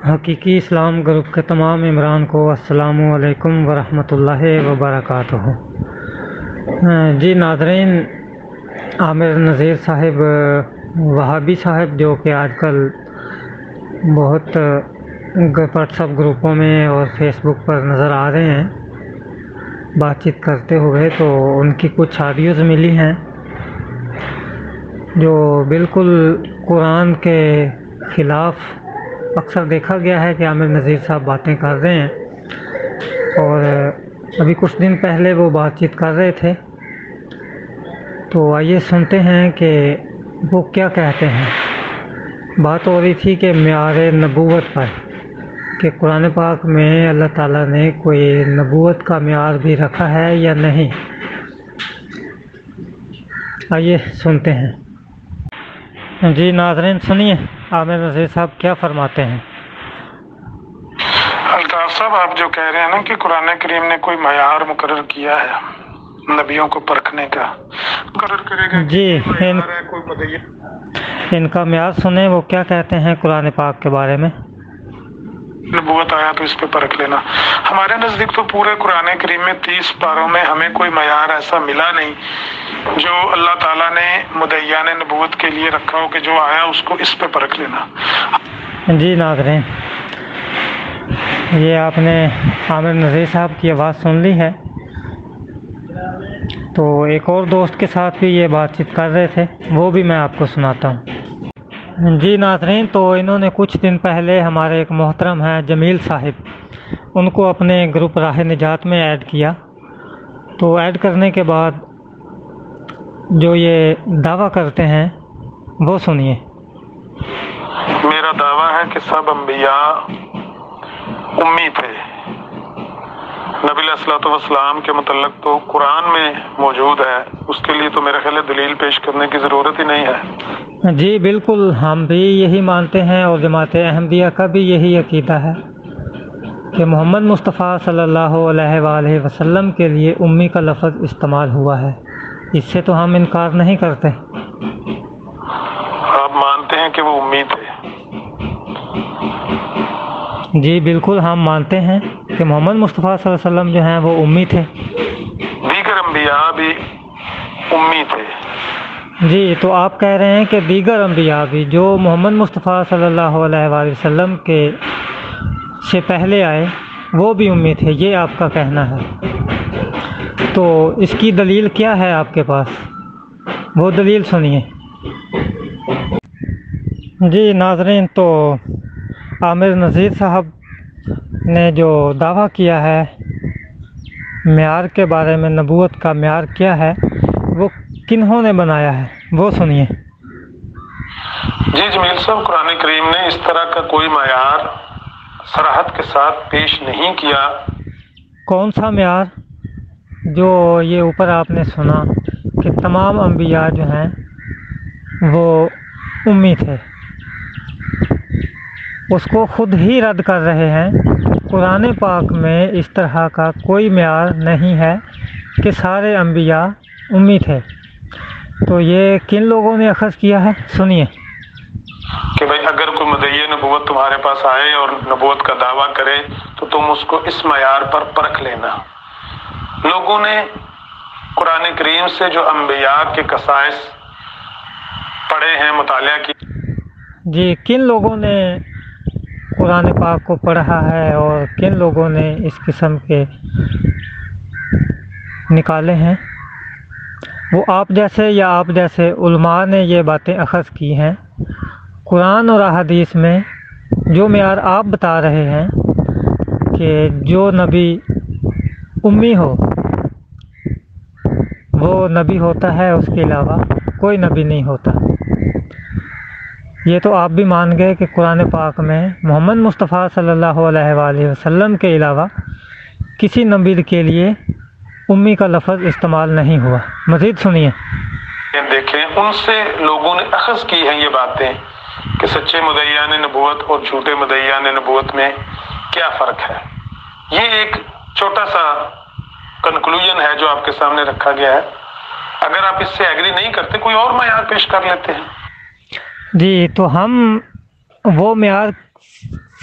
حقیقی اسلام گروپ کے تمام عمران کو السلام علیکم ورحمۃ اللہ وبرکاتہ۔ جی ناظرین، عامر نذیر صاحب وہابی صاحب جو کہ آج کل بہت واٹس ایپ گروپوں میں اور فیس بک پر نظر آ رہے ہیں بات چیت کرتے ہوئے، تو ان کی کچھ آڈیوز ملی ہیں جو بالکل قرآن کے خلاف اکثر دیکھا گیا ہے کہ عامر نذیر صاحب باتیں کر رہے ہیں، اور ابھی کچھ دن پہلے وہ بات چیت کر رہے تھے، تو آئیے سنتے ہیں کہ وہ کیا کہتے ہیں۔ بات ہو رہی تھی کہ معیار نبوت پر، کہ قرآن پاک میں اللہ تعالیٰ نے کوئی نبوت کا معیار بھی رکھا ہے یا نہیں۔ آئیے سنتے ہیں۔ جی ناظرین سنیے عامر نذیر صاحب کیا فرماتے ہیں۔ الطاف صاحب، آپ جو کہہ رہے ہیں نا کہ قرآن کریم نے کوئی معیار مقرر کیا ہے نبیوں کو پرکھنے کا، مقرر کرے گا جی کوئی بتائیے ان کا معیار سنیں وہ کیا کہتے ہیں قرآن پاک کے بارے میں۔ نبوت آیا تو اس پہ پرکھ لینا۔ ہمارے نزدیک تو پورے قرآن کریم میں 30 پاروں میں ہمیں کوئی معیار ایسا ملا نہیں جو اللہ تعالیٰ نے مدعیان نبوت کے لیے رکھا ہو کہ جو آیا اس کو اس پہ پرکھ لینا۔ جی ناظرین، یہ آپ نے عامر نذیر صاحب کی آواز سن لی ہے، تو ایک اور دوست کے ساتھ بھی یہ بات چیت کر رہے تھے، وہ بھی میں آپ کو سناتا ہوں۔ جی ناظرین، تو انہوں نے کچھ دن پہلے ہمارے ایک محترم ہیں جمیل صاحب، ان کو اپنے گروپ راہ نجات میں ایڈ کیا، تو ایڈ کرنے کے بعد جو یہ دعویٰ کرتے ہیں وہ سنیے۔ میرا دعویٰ ہے کہ سب انبیاء امی تھے۔ نبی علیہ الصلوۃ والسلام کے متعلق تو قرآن میں موجود ہے، اس کے لیے تو میرا خیال ہے دلیل پیش کرنے کی ضرورت ہی نہیں ہے۔ جی بالکل، ہم بھی یہی مانتے ہیں اور جماعت احمدیہ کا بھی یہی عقیدہ ہے کہ محمد مصطفیٰ صلی اللہ علیہ وآلہ وسلم کے لیے امی کا لفظ استعمال ہوا ہے، اس سے تو ہم انکار نہیں کرتے۔ آپ مانتے ہیں کہ وہ امی تھے؟ جی بالکل، ہم مانتے ہیں کہ محمد مصطفیٰ صلی اللہ علیہ وسلم جو ہیں وہ امی تھے۔ دیگر انبیاء بھی امی تھے؟ جی، تو آپ کہہ رہے ہیں کہ دیگر انبیاء بھی جو محمد مصطفیٰ صلی اللہ علیہ وآلہ وسلم کے سے پہلے آئے وہ بھی امی تھے، یہ آپ کا کہنا ہے۔ تو اس کی دلیل کیا ہے آپ کے پاس؟ وہ دلیل سنیے۔ جی ناظرین، تو عامر نذیر صاحب نے جو دعویٰ کیا ہے معیار کے بارے میں، نبوت کا معیار کیا ہے، وہ کنہوں نے بنایا ہے وہ سنیے۔ جی جمیل صاحب، قرآن کریم نے اس طرح کا کوئی معیار صراحت کے ساتھ پیش نہیں کیا۔ کون سا معیار؟ جو یہ اوپر آپ نے سنا کہ تمام انبیاء جو ہیں وہ امی تھے، اس کو خود ہی رد کر رہے ہیں۔ قرآن پاک میں اس طرح کا کوئی معیار نہیں ہے کہ سارے انبیاء امی تھے۔ تو یہ کن لوگوں نے اخذ کیا ہے، سنیے۔ کہ بھئی اگر کوئی مدعی نبوت تمہارے پاس آئے اور نبوت کا دعویٰ کرے تو تم اس کو اس معیار پر پرکھ لینا۔ لوگوں نے قرآن کریم سے جو انبیاء کے خصائص پڑھے ہیں، مطالعہ کی۔ جی، کن لوگوں نے قرآن پاک کو پڑھا ہے اور کن لوگوں نے اس قسم کے نکالے ہیں؟ وہ آپ جیسے یا آپ جیسے علماء نے یہ باتیں اخذ کی ہیں۔ قرآن اور احادیث میں جو معیار آپ بتا رہے ہیں کہ جو نبی امی ہو وہ نبی ہوتا ہے، اس کے علاوہ کوئی نبی نہیں ہوتا، یہ تو آپ بھی مان گئے کہ قرآن پاک میں محمد مصطفیٰ صلی اللہ علیہ وآلہ وسلم کے علاوہ کسی نبی کے لیے امی کا لفظ استعمال نہیں ہوا۔ مزید سنیے۔ دیکھیں، ان سے لوگوں نے اخذ کی ہیں یہ باتیں کہ سچے مدعیان نبوت اور جھوٹے مدعیان نبوت میں کیا فرق ہے۔ یہ ایک چھوٹا سا کنکلوژن ہے جو آپ کے سامنے رکھا گیا ہے۔ اگر آپ اس سے ایگری نہیں کرتے، کوئی اور معیار پیش کر لیتے ہیں۔ جی، تو ہم وہ معیار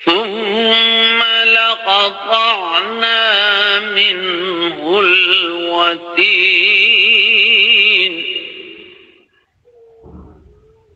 ثُمَّ لَقَطَعْنَا مِنْهُ الْوَتِينَ,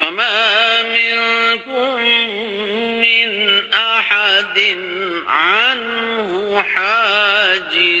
فَمَا مِنْكُمْ مِنْ أَحَدٍ عَنْهُ حَاجِزِينَ,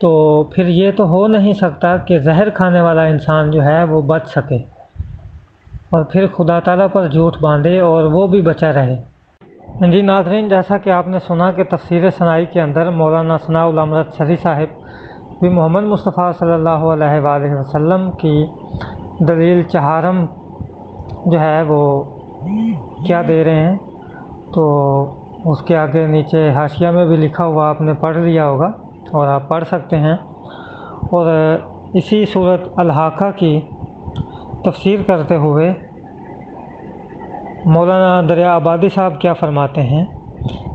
تو پھر یہ تو ہو نہیں سکتا کہ زہر کھانے والا انسان جو ہے وہ بچ سکے اور پھر خدا تعالیٰ پر جھوٹ باندھے اور وہ بھی بچا رہے۔ جی ناظرین، جیسا کہ آپ نے سنا کہ تفسیر ثنائی کے اندر مولانا ثناء الامرت سری صاحب بھی محمد مصطفیٰ صلی اللہ علیہ وآلہ وسلم کی دلیل چہارم جو ہے وہ کیا دے رہے ہیں، تو اس کے آگے نیچے حاشیہ میں بھی لکھا ہوا آپ نے پڑھ لیا ہوگا اور آپ پڑھ سکتے ہیں۔ اور اسی صورت الحاقہ کی تفسیر کرتے ہوئے مولانا دریا آبادی صاحب کیا فرماتے ہیں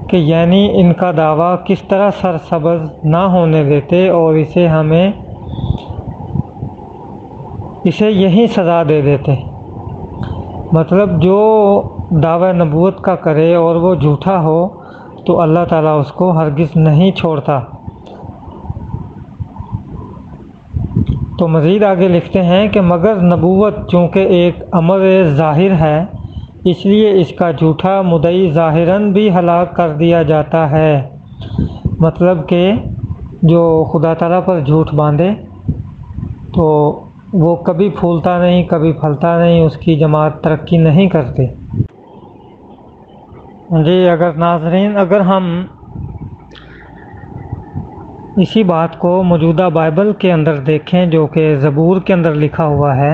کہ یعنی ان کا دعویٰ کس طرح سرسبز نہ ہونے دیتے اور اسے یہی سزا دے دیتے۔ مطلب جو دعوی نبوت کا کرے اور وہ جھوٹا ہو تو اللہ تعالیٰ اس کو ہرگز نہیں چھوڑتا۔ تو مزید آگے لکھتے ہیں کہ مگر نبوت چونکہ ایک امر ظاہر ہے، اس لیے اس کا جھوٹا مدعی ظاہراً بھی ہلاک کر دیا جاتا ہے۔ مطلب کہ جو خدا تعالیٰ پر جھوٹ باندھے تو وہ کبھی پھولتا نہیں، کبھی پھلتا نہیں، اس کی جماعت ترقی نہیں کرتی۔ جی اگر ہم اسی بات کو موجودہ بائبل کے اندر دیکھیں جو کہ زبور کے اندر لکھا ہوا ہے،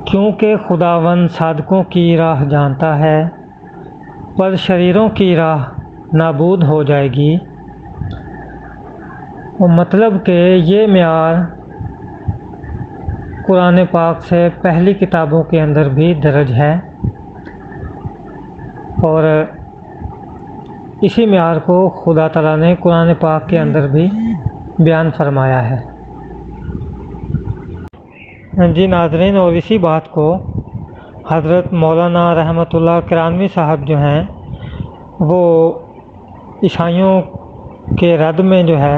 کیونکہ خداوند صادقوں کی راہ جانتا ہے پر شریروں کی راہ نابود ہو جائے گی۔ مطلب کہ یہ معیار قرآن پاک سے پہلی کتابوں کے اندر بھی درج ہے اور اسی معیار کو خدا تعالیٰ نے قرآن پاک کے اندر بھی بیان فرمایا ہے۔ جی ناظرین، اور اسی بات کو حضرت مولانا رحمۃ اللہ کرانوی صاحب جو ہیں وہ عیسائیوں کے رد میں جو ہے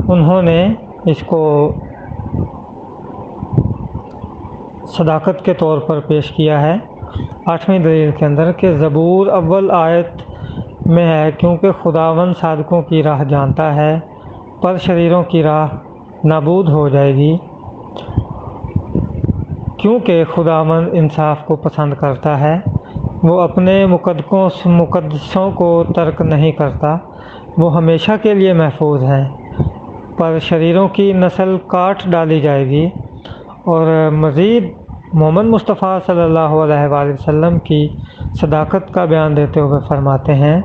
انہوں نے اس کو صداقت کے طور پر پیش کیا ہے 8ویں دلیل کے اندر کہ زبور اول آیت میں ہے، کیونکہ خداوند صادقوں کی راہ جانتا ہے پر شریروں کی راہ نابود ہو جائے گی، کیونکہ خداوند انصاف کو پسند کرتا ہے، وہ اپنے مقدسوں کو ترک نہیں کرتا، وہ ہمیشہ کے لیے محفوظ ہیں، پر شریروں کی نسل کاٹ ڈالی جائے گی۔ اور مزید محمد مصطفیٰ صلی اللہ علیہ وآلہ وسلم کی صداقت کا بیان دیتے ہوئے فرماتے ہیں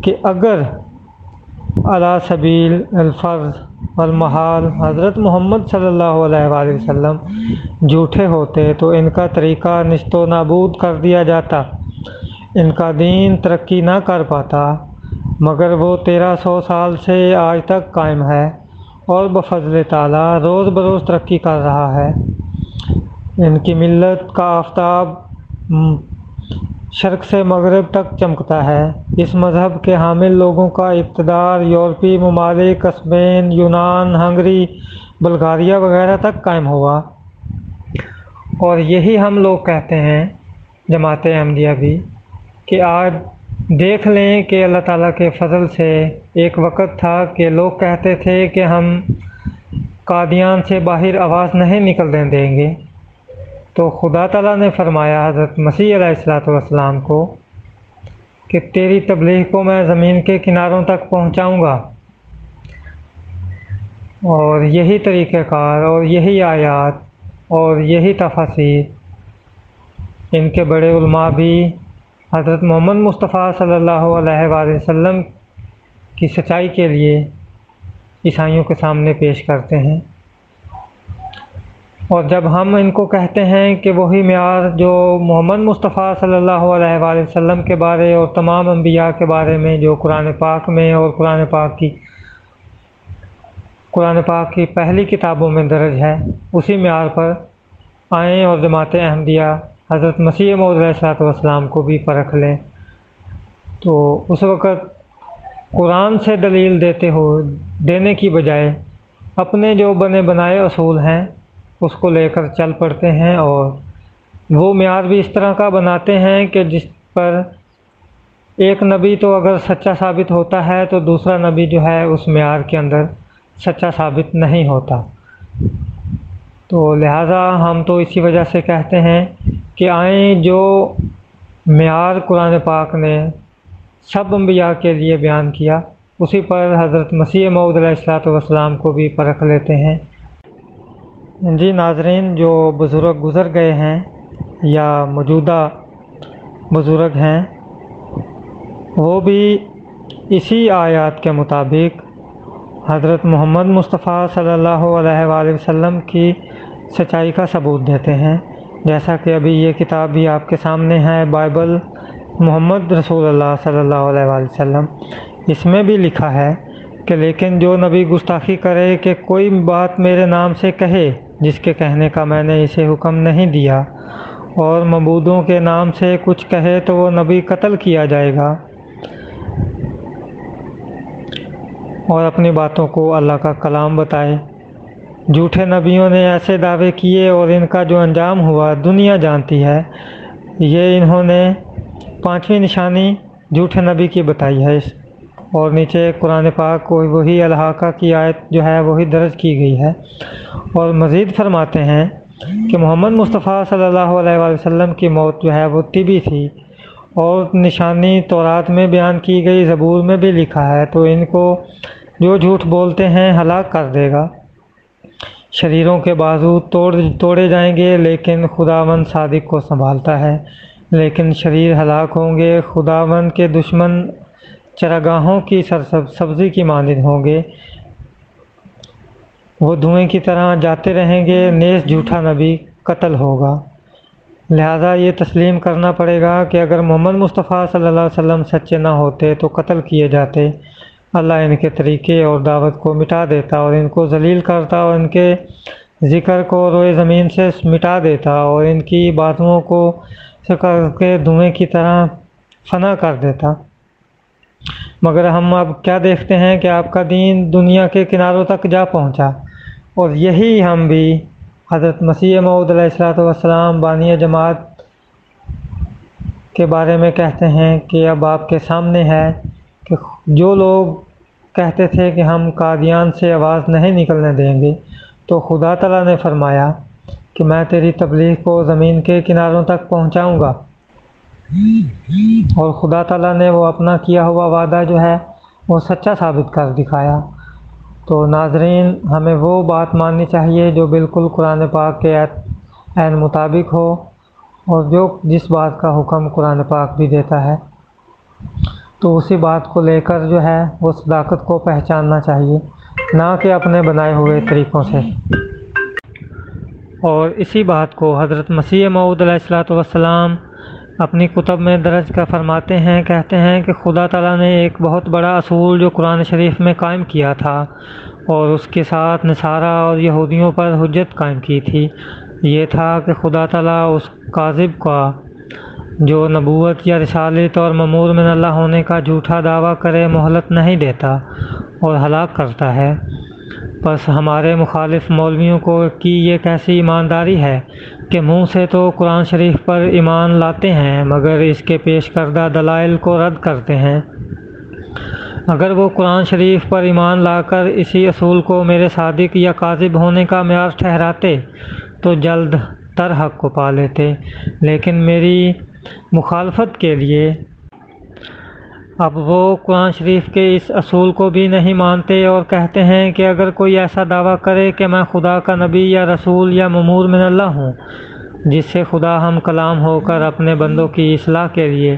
کہ اگر علی سبیل الفرض والمحال حضرت محمد صلی اللہ علیہ وآلہ وسلم جھوٹے ہوتے تو ان کا طریقہ نیست و نابود کر دیا جاتا، ان کا دین ترقی نہ کر پاتا، مگر وہ 1300 سال سے آج تک قائم ہے اور بفضل تعالیٰ روز بروز ترقی کر رہا ہے۔ ان کی ملت کا آفتاب شرق سے مغرب تک چمکتا ہے۔ اس مذہب کے حامل لوگوں کا اقتدار یورپی ممالک، اسپین، یونان، ہنگری، بلغاریہ وغیرہ تک قائم ہوا، اور یہی ہم لوگ کہتے ہیں جماعت احمدیہ بھی کہ آج دیکھ لیں کہ اللہ تعالیٰ کے فضل سے ایک وقت تھا کہ لوگ کہتے تھے کہ ہم قادیان سے باہر آواز نہیں نکلنے دیں گے، تو خدا تعالیٰ نے فرمایا حضرت مسیح علیہ السلام کو کہ تیری تبلیغ کو میں زمین کے کناروں تک پہنچاؤں گا، اور یہی طریقہ کار اور یہی آیات اور یہی تفاسیر ان کے بڑے علماء بھی حضرت محمد مصطفیٰ صلی اللہ علیہ وآلہ وسلم کی سچائی کے لیے عیسائیوں کے سامنے پیش کرتے ہیں۔ اور جب ہم ان کو کہتے ہیں کہ وہی معیار جو محمد مصطفیٰ صلی اللہ علیہ وآلہ وسلم کے بارے اور تمام انبیاء کے بارے میں جو قرآن پاک میں اور قرآن پاک کی پہلی کتابوں میں درج ہے، اسی معیار پر آئیں اور جماعت احمدیہ حضرت مسیح موعود علیہ السلام کو بھی پرکھ لیں، تو اس وقت قرآن سے دلیل دینے کی بجائے اپنے جو بنے بنائے اصول ہیں اس کو لے کر چل پڑتے ہیں، اور وہ معیار بھی اس طرح کا بناتے ہیں کہ جس پر ایک نبی تو اگر سچا ثابت ہوتا ہے تو دوسرا نبی جو ہے اس معیار کے اندر سچا ثابت نہیں ہوتا۔ تو لہٰذا ہم تو اسی وجہ سے کہتے ہیں کہ آئیں جو معیار قرآن پاک نے سب انبیاء کے لیے بیان کیا اسی پر حضرت مسیح موعود علیہ السلام کو بھی پرکھ لیتے ہیں۔ جی ناظرین، جو بزرگ گزر گئے ہیں یا موجودہ بزرگ ہیں وہ بھی اسی آیات کے مطابق حضرت محمد مصطفیٰ صلی اللہ علیہ وآلہ وسلم کی سچائی کا ثبوت دیتے ہیں، جیسا کہ ابھی یہ کتاب بھی آپ کے سامنے ہے، بائبل محمد رسول اللہ صلی اللہ علیہ وآلہ وسلم۔ اس میں بھی لکھا ہے کہ لیکن جو نبی گستاخی کرے کہ کوئی بات میرے نام سے کہے جس کے کہنے کا میں نے اسے حکم نہیں دیا، اور معبودوں کے نام سے کچھ کہے تو وہ نبی قتل کیا جائے گا، اور اپنی باتوں کو اللہ کا کلام بتائے۔ جھوٹے نبیوں نے ایسے دعوے کیے اور ان کا جو انجام ہوا دنیا جانتی ہے۔ یہ انہوں نے 5ویں نشانی جھوٹے نبی کی بتائی ہے، اور نیچے قرآن پاک کو وہی الحاقہ کی آیت جو ہے وہی درج کی گئی ہے، اور مزید فرماتے ہیں کہ محمد مصطفیٰ صلی اللہ علیہ وآلہ وسلم کی موت جو ہے وہ طبی تھی، اور نشانی تورات میں بیان کی گئی، زبور میں بھی لکھا ہے، تو ان کو جو جھوٹ بولتے ہیں ہلاک کر دے گا۔ شریروں کے بازو توڑے جائیں گے لیکن خداوند صادق کو سنبھالتا ہے، لیکن شریر ہلاک ہوں گے۔ خداوند کے دشمن چراگاہوں کی سبزی کی مانند ہوں گے، وہ دھوئیں کی طرح جاتے رہیں گے، نیز جھوٹا نبی قتل ہوگا۔ لہذا یہ تسلیم کرنا پڑے گا کہ اگر محمد مصطفیٰ صلی اللہ علیہ وسلم سچے نہ ہوتے تو قتل کیے جاتے، اللہ ان کے طریقے اور دعوت کو مٹا دیتا اور ان کو ذلیل کرتا، اور ان کے ذکر کو روئے زمین سے مٹا دیتا، اور ان کی باتوں کو کر کے دھوئیں کی طرح فنا کر دیتا۔ مگر ہم اب کیا دیکھتے ہیں کہ آپ کا دین دنیا کے کناروں تک جا پہنچا، اور یہی ہم بھی حضرت مسیح موعود علیہ السلام بانی جماعت کے بارے میں کہتے ہیں کہ اب آپ کے سامنے ہے کہ جو لوگ کہتے تھے کہ ہم قادیان سے آواز نہیں نکلنے دیں گے، تو خدا تعالیٰ نے فرمایا کہ میں تیری تبلیغ کو زمین کے کناروں تک پہنچاؤں گا، اور خدا تعالیٰ نے وہ اپنا کیا ہوا وعدہ جو ہے وہ سچا ثابت کر دکھایا۔ تو ناظرین، ہمیں وہ بات ماننی چاہیے جو بالکل قرآن پاک کے عین مطابق ہو، اور جس بات کا حکم قرآن پاک بھی دیتا ہے تو اسی بات کو لے کر جو ہے وہ صداقت کو پہچاننا چاہیے، نہ کہ اپنے بنائے ہوئے طریقوں سے۔ اور اسی بات کو حضرت مسیح موعود علیہ السلام اپنی کتب میں درج کا فرماتے ہیں، کہتے ہیں کہ خدا تعالیٰ نے ایک بہت بڑا اصول جو قرآن شریف میں قائم کیا تھا اور اس کے ساتھ نصارہ اور یہودیوں پر حجت قائم کی تھی، یہ تھا کہ خدا تعالیٰ اس کاذب کا جو نبوت یا رسالت اور مأمور من اللہ ہونے کا جھوٹا دعویٰ کرے مہلت نہیں دیتا اور ہلاک کرتا ہے۔ بس ہمارے مخالف مولویوں کی یہ کیسی ایمانداری ہے کہ منہ سے تو قرآن شریف پر ایمان لاتے ہیں مگر اس کے پیش کردہ دلائل کو رد کرتے ہیں۔ اگر وہ قرآن شریف پر ایمان لا کر اسی اصول کو میرے صادق یا کاذب ہونے کا معیار ٹھہراتے تو جلد تر حق کو پا لیتے، لیکن میری مخالفت کے لیے اب وہ قرآن شریف کے اس اصول کو بھی نہیں مانتے اور کہتے ہیں کہ اگر کوئی ایسا دعویٰ کرے کہ میں خدا کا نبی یا رسول یا مأمور من اللہ ہوں، جس سے خدا ہم کلام ہو کر اپنے بندوں کی اصلاح کے لیے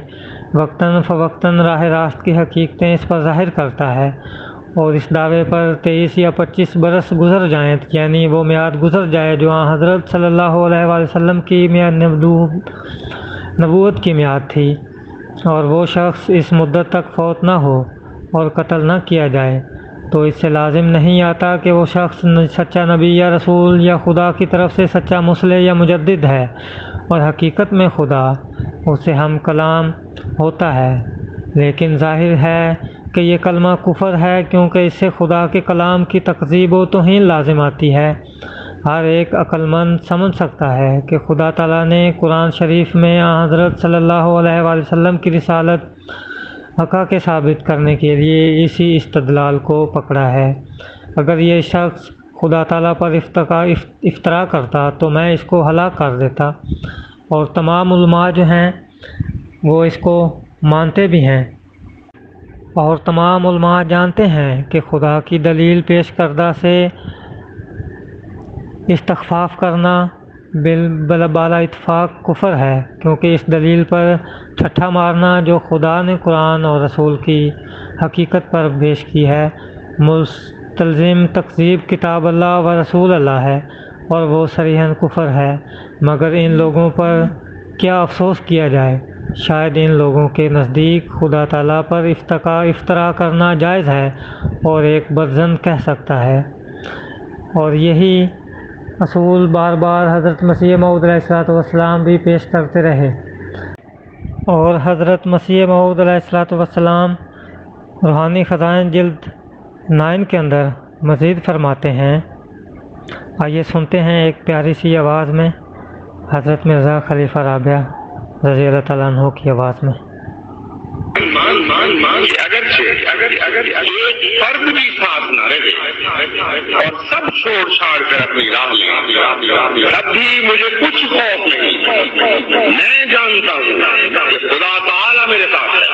وقتاً فوقتاً راہ راست کی حقیقتیں اس پر ظاہر کرتا ہے، اور اس دعوے پر 23 یا 25 برس گزر جائیں، یعنی وہ میعاد گزر جائے جو حضرت صلی اللہ علیہ وآلہ وسلم کی نبوت کی میعاد تھی، اور وہ شخص اس مدت تک فوت نہ ہو اور قتل نہ کیا جائے، تو اس سے لازم نہیں آتا کہ وہ شخص سچا نبی یا رسول یا خدا کی طرف سے سچا مصلح یا مجدد ہے، اور حقیقت میں خدا اس سے ہم کلام ہوتا ہے، لیکن ظاہر ہے کہ یہ کلمہ کفر ہے، کیونکہ اس سے خدا کے کلام کی تکذیب و توہین لازم آتی ہے۔ ہر ایک عقل مند سمجھ سکتا ہے کہ خدا تعالیٰ نے قرآن شریف میں حضرت صلی اللہ علیہ وآلہ وسلم کی رسالت حقا کے ثابت کرنے کے لیے اسی استدلال کو پکڑا ہے۔ اگر یہ شخص خدا تعالیٰ پر افترا کرتا تو میں اس کو ہلاک کر دیتا، اور تمام علماء جو ہیں وہ اس کو مانتے بھی ہیں، اور تمام علماء جانتے ہیں کہ خدا کی دلیل پیش کردہ سے استخفاف کرنا بالا اتفاق کفر ہے، کیونکہ اس دلیل پر ٹھٹھا مارنا جو خدا نے قرآن اور رسول کی حقیقت پر پیش کی ہے مستلزم تکذیب کتاب اللہ و رسول اللہ ہے، اور وہ صریحاً کفر ہے۔ مگر ان لوگوں پر کیا افسوس کیا جائے، شاید ان لوگوں کے نزدیک خدا تعالیٰ پر افترا کرنا جائز ہے اور ایک بدظن کہہ سکتا ہے، اور یہی اصول بار بار حضرت مسیح موعود علیہ السلام بھی پیش کرتے رہے، اور حضرت مسیح موعود علیہ السلام روحانی خزائن جلد 9 کے اندر مزید فرماتے ہیں۔ آئیے سنتے ہیں ایک پیاری سی آواز میں حضرت مرزا خلیفہ رابعہ رضی اللہ تعالیٰ عنہ کی آواز میں۔ اگر ایک فرد بھی ساتھ نہ رہے اور سب چھوڑ چھاڑ کر اپنی راہ لیں، تب بھی مجھے کچھ خوف نہیں۔ میں جانتا ہوں کہ خدا تعالیٰ میرے ساتھ ہے۔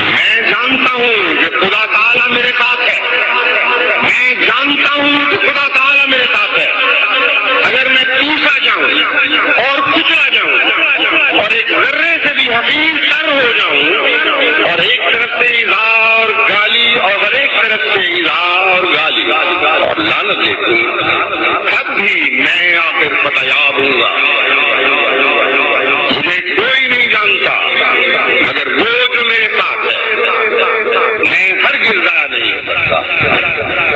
میں جانتا ہوں کہ خدا تعالیٰ میرے ساتھ ہے۔ میں جانتا ہوں کہ خدا تعالیٰ میرے ساتھ ہے۔ اگر میں ٹوٹا جاؤں اور کچلا جاؤں اور ایک ذرے سے بھی حقیر تر ہو جاؤں، اور ایک طرف سے ایذا اور گالی اور ایک طرف سے ایذا اور گالی اور لعنت دیکھوں، تب بھی میں آخر فتیاب ہوں گا۔ مجھے کوئی نہیں جانتا مگر وہ جو میرے ساتھ ہے۔ میں ہرگز ضائع نہیں ہو سکتا۔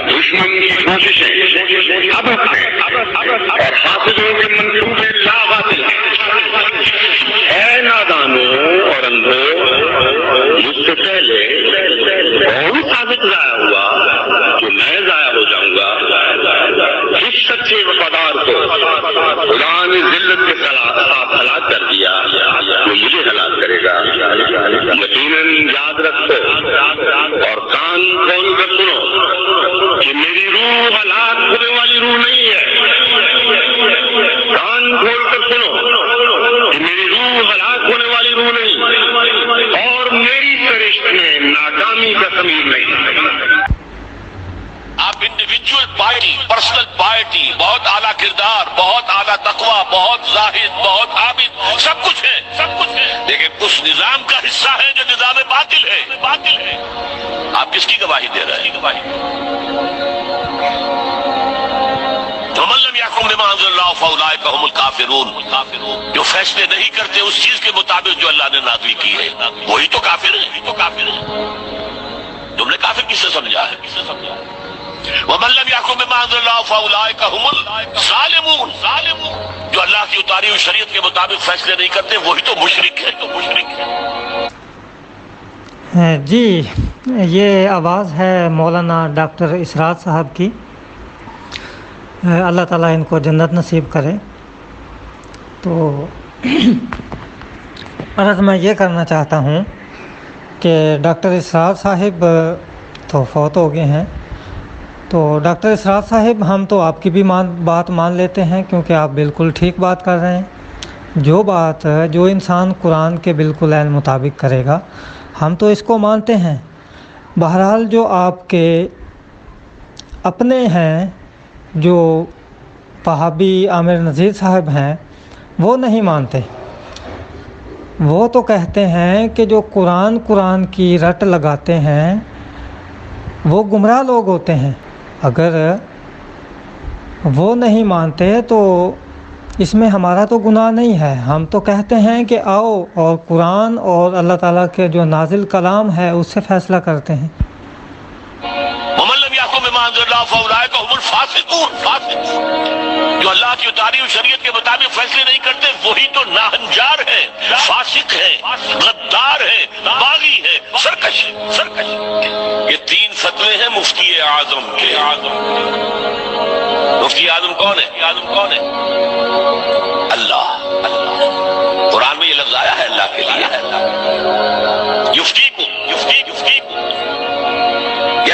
دشمن کی کوششیں اب اور حاسدوں کے منصوبے لا باطل ہیں۔ اے نادانوں اور اندھوں، مجھ سے پہلے بہت ثابت ضائع ہوا کہ میں ضائع ہو جاؤں گا۔ اس سچے وفادار کو خدا نے ذلت کے ساتھ ہلاک کر دیا، وہ مجھے ہلاک کرے گا۔ یقیناً یاد رکھو اور کان کھول کر سنو کہ میری روح ہلاک ہونے والی روح نہیں ہے۔ کان کھول کر سنو کہ میری روح ہلاک ہونے والی روح نہیں، اور میری سرشت میں ناکامی کا ضمیر نہیں۔ آپ انڈیویجول پارٹی، پرسنل پارٹی، بہت اعلیٰ کردار، بہت اعلیٰ تقوی، بہت زاہد، بہت عابد، سب کچھ ہے، سب کچھ ہے، لیکن اس نظام کا حصہ ہے جو نظام باطل ہے، باطل ہے۔ آپ کس کی گواہی دے رہے ہیں؟ وَمَن لَّمْ يَحْكُم بِمَا أَنزَلَ اللَّهُ فَأُولَٰئِكَ هُمُ الْكَافِرُونَ، جو فیصلے نہیں کرتے اس چیز کے مطابق جو اللہ نے نازل کی ہے، وہی تو کافر ہے۔ تم نے کافر کس سے سمجھا ہے؟ وَمَن لَّمْ يَحْكُم بِمَا أَنزَلَ اللَّهُ فَأُولَٰئِكَ هُمُ الظَّالِمُونَ، جو اللہ کی اتاری ہوئی شریعت کے مطابق فیصلے نہیں کرتے وہی تو مشرک ہے۔ جی، یہ آواز ہے مولانا ڈاکٹر اسرار صاحب کی، اللہ تعالیٰ ان کو جنت نصیب کرے۔ تو عرض میں یہ کرنا چاہتا ہوں کہ ڈاکٹر اسرار صاحب تو فوت ہو گئے ہیں، تو ڈاکٹر اسرار صاحب ہم تو آپ کی بھی بات مان لیتے ہیں، کیونکہ آپ بالکل ٹھیک بات کر رہے ہیں۔ جو انسان قرآن کے بالکل عین مطابق کرے گا ہم تو اس کو مانتے ہیں۔ بہرحال جو آپ کے اپنے ہیں، جو وہابی عامر نذیر صاحب ہیں، وہ نہیں مانتے۔ وہ تو کہتے ہیں کہ جو قرآن کی رٹ لگاتے ہیں وہ گمراہ لوگ ہوتے ہیں۔ اگر وہ نہیں مانتے تو اس میں ہمارا تو گناہ نہیں ہے۔ ہم تو کہتے ہیں کہ آؤ اور قرآن اور اللہ تعالیٰ کے جو نازل کلام ہے اس سے فیصلہ کرتے ہیں۔ وَمَن لَّمْ يَحْكُم بِمَا أَنزَلَ اللَّهُ فَأُولَٰئِكَ هُمُ الْفَاسِقُونَ، جو اللہ کی اتاری ہوئی شریعت کے مطابق فیصلے نہیں کرتے وہی تو ناہنجار ہے، فاسق ہے، غدار ہے، باغی ہے، سرکش ہے۔ یہ 3 فتوے ہیں مفتی اعظم کے۔ مفتی اعظم کون ہے؟ اللہ۔ قرآن میں